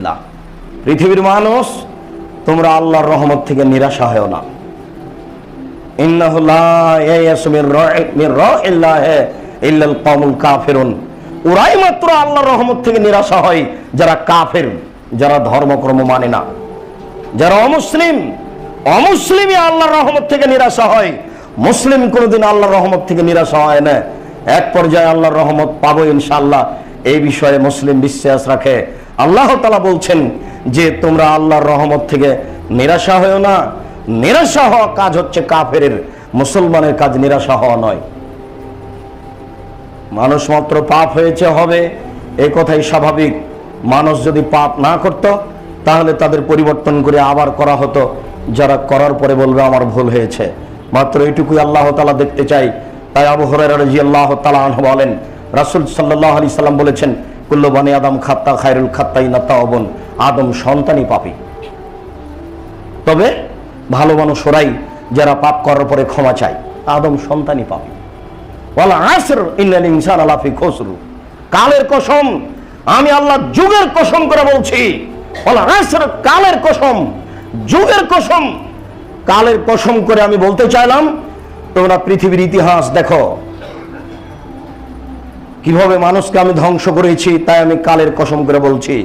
না, পৃথিবীর মানুষ তোমরা আল্লাহর রহমত থেকে নিরাশা হয় না। ইন্নাহু লা ইয়ায়াসু মির রাহিল্লাহি ইল্লাল কওমুল কাফিরুন। ওরাই মাত্র আল্লাহর রহমত থেকে নিরাশা হয় যারা কাফের, যারা ধর্মকর্ম মানে না, যারা অমুসলিমই আল্লাহর রহমত থেকে নিরাশা হয়। মুসলিম কোনোদিন আল্লাহর রহমত থেকে নিরাশা হয় না। এক পর্যায়ে আল্লাহর রহমত পাবো ইনশাআল্লাহ, এই বিষয়ে মুসলিম বিশ্বাস রাখে। আল্লাহ তাআলা বলছেন যে তোমরা আল্লাহর রহমত থেকে নিরাশা হও না। নিরাশা হওয়া কাজ হচ্ছে কাফেরের, মুসলমানের কাজ নিরাশা হওয়া নয়। মানুষ মাত্র পাপ হয়েছে হবে, এই কথাই স্বাভাবিক। মানুষ যদি পাপ না করত তাহলে তাদের পরিবর্তন করে আবার করা হতো। যারা করার পরে বলবে আমার ভুল হয়েছে, মাত্র এইটুকুই আল্লাহ তাআলা দেখতে চাই। তাই আবু হুরায়রা রাদিয়াল্লাহু তাআলা আনহু বলেন, রাসূল সাল্লাল্লাহু আলাইহি সাল্লাম বলেছেন, কুল্লু বানি আদম খাত্তা খায়রুল খাত্তাইনা তাওবুন। আদম সন্তানই পাপী, তবে ভালো মানুষ ওরাই যারা পাপ করার পরে ক্ষমা চায়। আদম সন্তানই পাপী। ওয়াল আসর ইন্নাল ইনসানা লাফি খুসর। কালের কসম, আমি আল্লাহ যুগের কসম করে বলছি। ওয়াল আসর, কালের কসম, যুগের কসম, কালের কসম করে আমি বলতে চাইলাম, তোমরা পৃথিবীর ইতিহাস দেখো কিভাবে মানুষকে আমি ধ্বংস করেছি। তাই আমি কালের কসম করে বলছি।